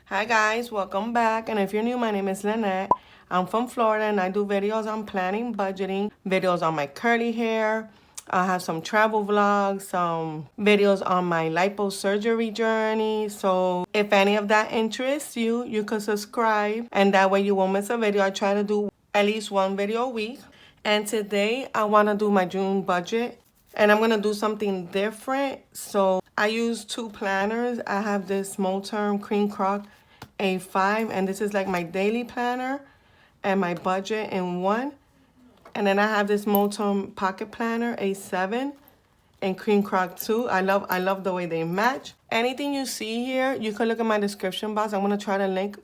Hi guys, welcome back. And if you're new, my name is Lynette. I'm from Florida and I do videos on planning, budgeting, videos on my curly hair. I have some travel vlogs, some videos on my liposurgery journey. So if any of that interests you, you can subscribe and that way you won't miss a video. I try to do at least one video a week. And today I want to do my June budget and I'm going to do something different. So I use two planners. I have this Moterm Croc A5 and this is like my daily planner and my budget in one. And then I have this Moterm Pocket Planner A7 and Croc 2. I love the way they match. Anything you see here, you can look at my description box. I'm going to try to link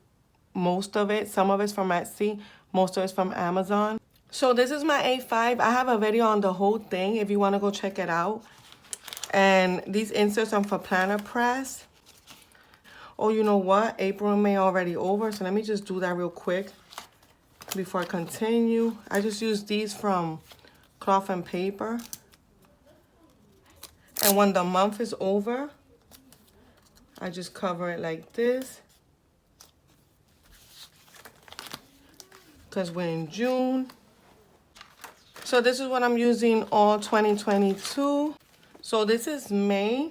most of it. Some of it's from Etsy, most of it's from Amazon. So this is my A5. I have a video on the whole thing if you want to go check it out. And these inserts are for planner press. Oh, you know what? April and May are already over. So let me just do that real quick before I continue. I just use these from Cloth and Paper. And when the month is over, I just cover it like this. Because we're in June. So this is what I'm using all 2022. So this is May,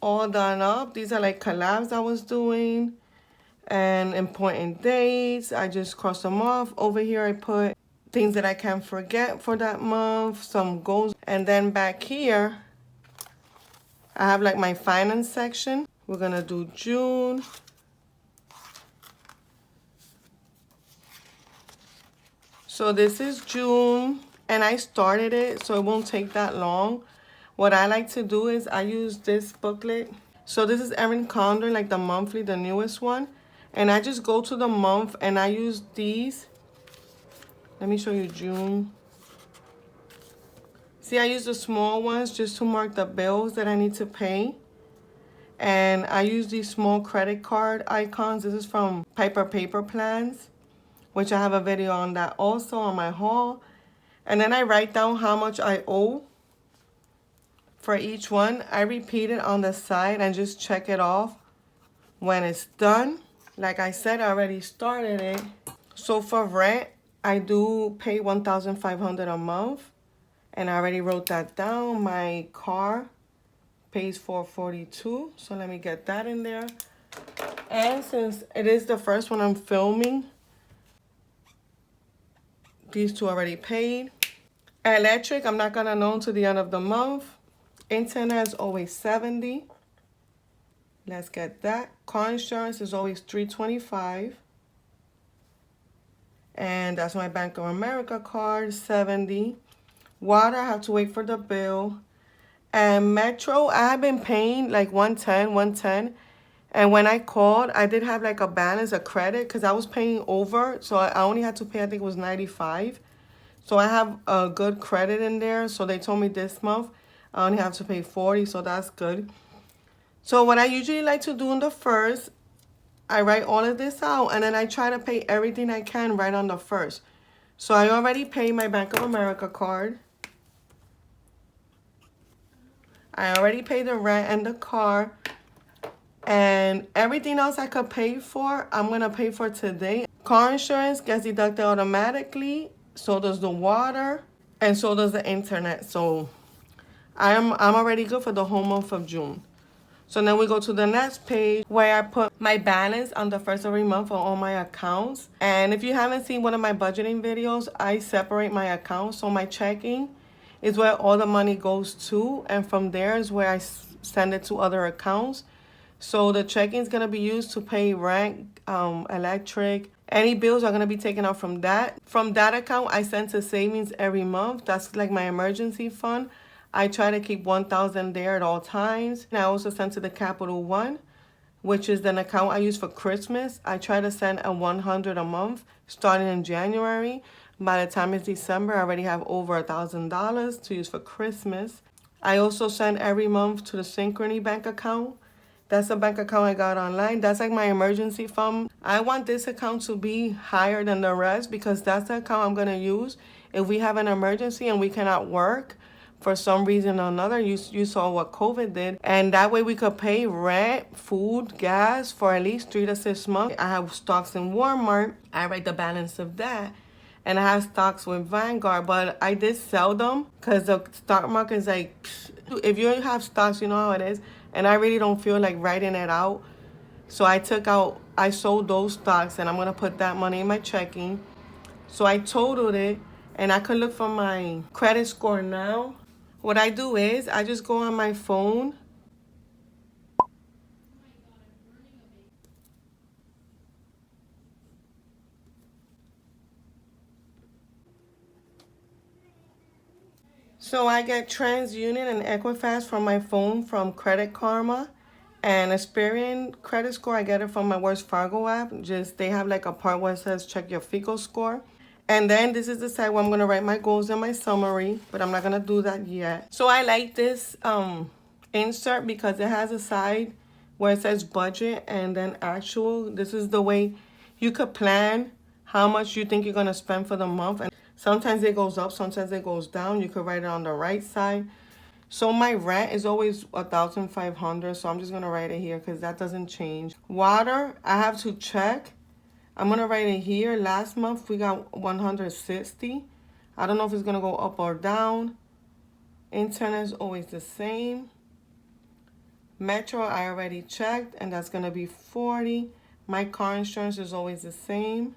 all done up. These are like collabs I was doing and important dates. I just cross them off. Over here I put things that I can't forget for that month, some goals. And then back here, I have like my finance section. We're gonna do June. So this is June. And I started it, so it won't take that long. What I like to do is I use this booklet. So this is Erin Condon, like the monthly, the newest one. And I just go to the month and I use these. Let me show you June. See, I use the small ones just to mark the bills that I need to pay. And I use these small credit card icons. This is from Piper Paper Plans, which I have a video on that also on my haul. And then I write down how much I owe for each one. I repeat it on the side and just check it off when it's done. Like I said, I already started it. So for rent, I do pay $1,500 a month. And I already wrote that down. My car pays $442. So let me get that in there. And since it is the first one I'm filming, these two already paid. Electric, I'm not gonna know until the end of the month. Internet is always $70. Let's get that. Car insurance is always $325. And that's my Bank of America card, $70. Water, I have to wait for the bill. And Metro, I have been paying like $110. And when I called, I did have like a balance, a credit, because I was paying over. So I only had to pay, I think it was $95. So I have a good credit in there. So they told me this month I only have to pay $40, so that's good. So what I usually like to do in the first, I write all of this out and then I try to pay everything I can right on the first. So I already paid my Bank of America card. I already paid the rent and the car. And everything else I could pay for, I'm going to pay for today. Car insurance gets deducted automatically. So does the water, and so does the internet. So I'm already good for the whole month of June. So then we go to the next page where I put my balance on the first of every month on all my accounts. And if you haven't seen one of my budgeting videos, I separate my accounts. So my checking is where all the money goes to, and from there is where I send it to other accounts. So the checking is going to be used to pay rent, electric. Any bills are going to be taken out from that. From that account, I send to savings every month. That's like my emergency fund. I try to keep $1,000 there at all times. And I also send to the Capital One, which is an account I use for Christmas. I try to send a $100 a month starting in January. By the time it's December, I already have over $1,000 to use for Christmas. I also send every month to the Synchrony bank account. That's a bank account I got online. That's like my emergency fund. I want this account to be higher than the rest because that's the account I'm going to use if we have an emergency and we cannot work. for some reason or another. You saw what COVID did. And that way we could pay rent, food, gas for at least 3 to 6 months. I have stocks in Walmart. I write the balance of that. And I have stocks with Vanguard, but I did sell them because the stock market is like, if you have stocks, you know how it is. And I really don't feel like writing it out. So I sold those stocks, and I'm going to put that money in my checking. So I totaled it, and I could look for my credit score now. What I do is I just go on my phone. So I get TransUnion and Equifax from my phone from Credit Karma. And Experian credit score, I get it from my Wells Fargo app. Just they have like a part where it says check your FICO score. And then this is the side where I'm going to write my goals and my summary, but I'm not going to do that yet. So I like this insert because it has a side where it says budget and then actual. This is the way you could plan how much you think you're going to spend for the month. And sometimes it goes up, sometimes it goes down. You could write it on the right side. So my rent is always 1,500, so I'm just going to write it here because that doesn't change. Water, I have to check. I'm going to write it here. Last month we got 160. I don't know if it's going to go up or down. Internet is always the same. Metro, I already checked, and that's going to be 40. My car insurance is always the same,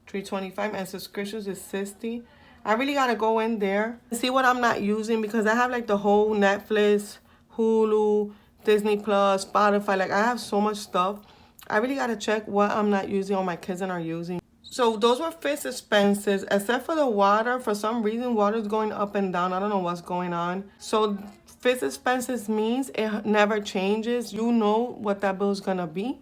325, and subscriptions is 60. I really got to go in there and see what I'm not using because I have like the whole Netflix, Hulu, Disney Plus, Spotify. Like I have so much stuff. I really got to check what I'm not using or my kids are using. So those were fixed expenses, except for the water. For some reason, water is going up and down. I don't know what's going on. So fixed expenses means it never changes. You know what that bill is going to be.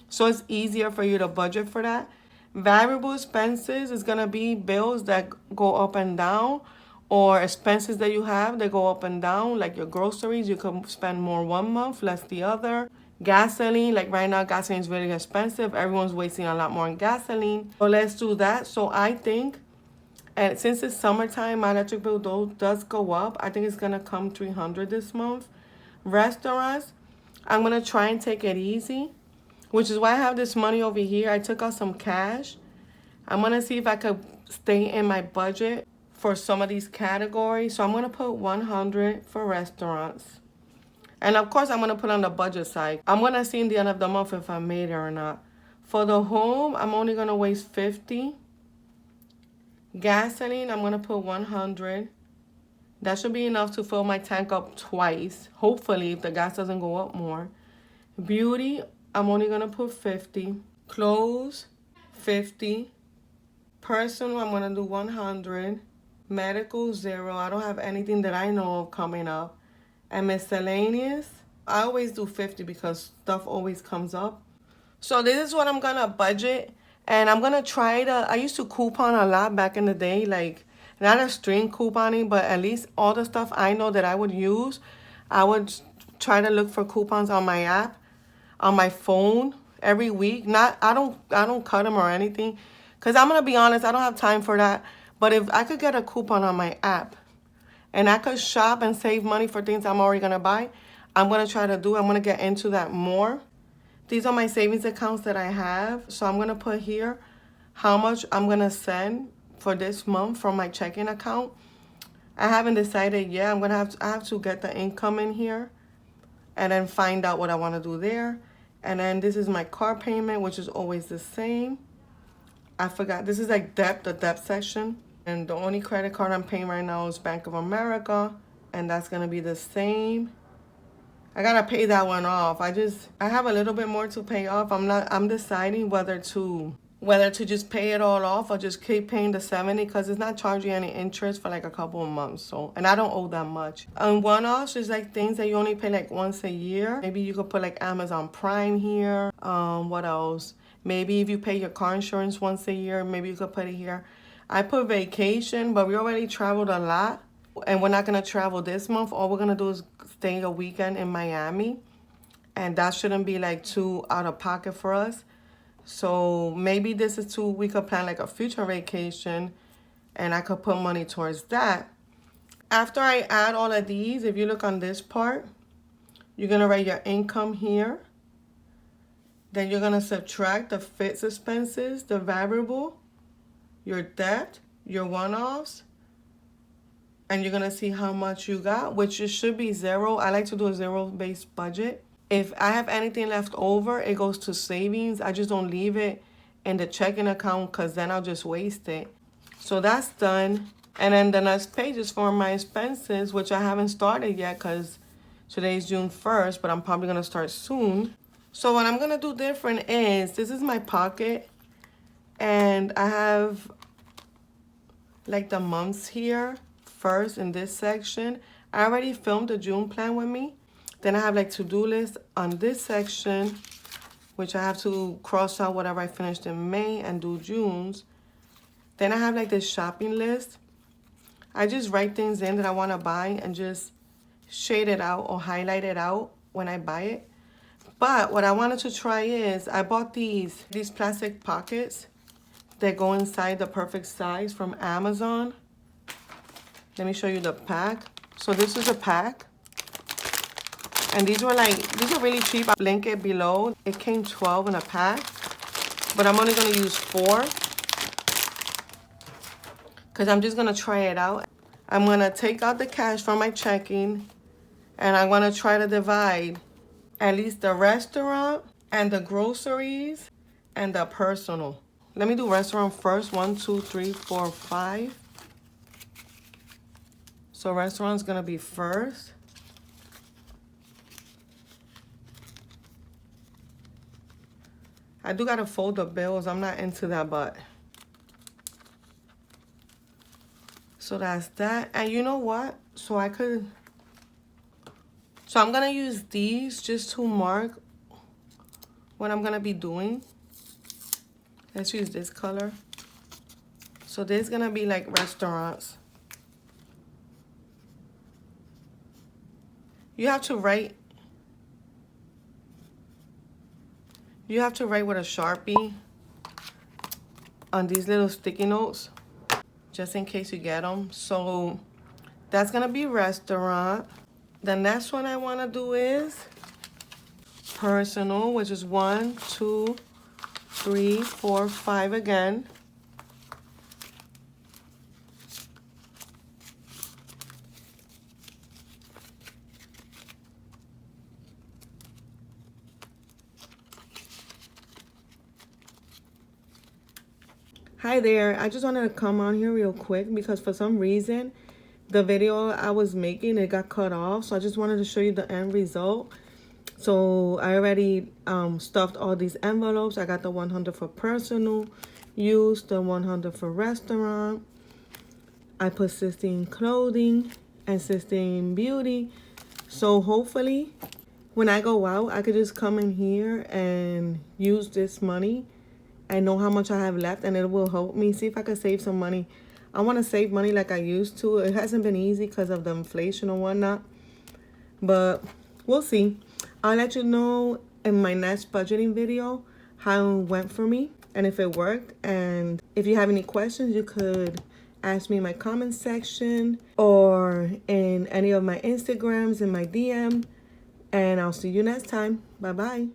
So it's easier for you to budget for that. Variable expenses is going to be bills that go up and down, or expenses that you have that go up and down, like your groceries. You can spend more one month, less the other. Gasoline, like right now, gasoline is really expensive. Everyone's wasting a lot more on gasoline. So let's do that. So I think, and since it's summertime, my electric bill does go up. I think it's going to come $300 this month. Restaurants, I'm going to try and take it easy, which is why I have this money over here. I took out some cash. I'm going to see if I could stay in my budget for some of these categories. So I'm going to put 100 for restaurants. And of course, I'm going to put on the budget side. I'm going to see in the end of the month if I made it or not. For the home, I'm only going to waste 50. Gasoline, I'm going to put 100. That should be enough to fill my tank up twice. Hopefully, if the gas doesn't go up more. Beauty, I'm only going to put 50. Clothes, 50. Personal, I'm going to do 100. Medical, 0. I don't have anything that I know of coming up. And miscellaneous, I always do 50 because stuff always comes up. So this is what I'm going to budget. And I'm going to try to, I used to coupon a lot back in the day. Like, not a string couponing, but at least all the stuff I know that I would use, I would try to look for coupons on my app, on my phone every week. I don't cut them or anything. Because I'm going to be honest, I don't have time for that. But if I could get a coupon on my app, and I could shop and save money for things I'm already going to buy, I'm going to try to do. I'm going to get into that more. These are my savings accounts that I have. So I'm going to put here how much I'm going to send for this month from my checking account. I haven't decided yet. I have to get the income in here and then find out what I want to do there. And then this is my car payment, which is always the same. I forgot. This is like debt, the debt section. And the only credit card I'm paying right now is Bank of America. And that's going to be the same. I got to pay that one off. I have a little bit more to pay off. I'm deciding whether to just pay it all off or just keep paying the 70 because it's not charging any interest for like a couple of months. So, and I don't owe that much. One-offs is like things that you only pay like once a year. Maybe you could put like Amazon Prime here. What else? Maybe if you pay your car insurance once a year, maybe you could put it here. I put vacation, but we already traveled a lot. And we're not going to travel this month. All we're going to do is stay a weekend in Miami. And that shouldn't be like too out of pocket for us. So maybe this is we could plan like a future vacation. And I could put money towards that. After I add all of these, if you look on this part, you're gonna write your income here. Then you're gonna subtract the fixed expenses, the variable, your debt, your one-offs, and you're gonna see how much you got, which it should be zero. I like to do a zero-based budget. If I have anything left over, it goes to savings. I just don't leave it in the checking account because then I'll just waste it. So that's done. And then the next page is for my expenses, which I haven't started yet because today's June 1st, but I'm probably gonna start soon. So what I'm gonna do different is, this is my pocket, and I have like the months here first in this section. I already filmed the June plan with me. Then I have like to-do list on this section, which I have to cross out whatever I finished in May and do June's. Then I have like this shopping list. I just write things in that I want to buy and just shade it out or highlight it out when I buy it. But what I wanted to try is, I bought these plastic pockets that go inside the perfect size from Amazon. Let me show you the pack. So this is a pack. And these are really cheap. I'll link it below. It came 12 in a pack, but I'm only gonna use 4 because I'm just gonna try it out. I'm gonna take out the cash from my checking, and I'm gonna try to divide at least the restaurant and the groceries and the personal. Let me do restaurant first. 1, 2, 3, 4, 5. So restaurant's gonna be first. I do gotta fold the bills. I'm not into that, but. So that's that. And you know what? So I'm gonna use these just to mark what I'm gonna be doing. Let's use this color. So this is gonna be like restaurants. You have to write with a Sharpie on these little sticky notes, just in case you get them. So that's gonna be restaurant. The next one I wanna do is personal, which is 1, 2, 3, 4, 5 again. Hi there, I just wanted to come on here real quick because for some reason the video I was making, it got cut off. So I just wanted to show you the end result. So I already stuffed all these envelopes. I got the 100 for personal use, the 100 for restaurant. I put Sistine clothing and Sistine beauty. So hopefully when I go out, I could just come in here and use this money. I know how much I have left, and it will help me see if I could save some money. I want to save money like I used to. It hasn't been easy because of the inflation and whatnot, but we'll see. I'll let you know in my next budgeting video how it went for me and if it worked. And if you have any questions, you could ask me in my comment section or in any of my Instagrams in my DM. And I'll see you next time. Bye-bye.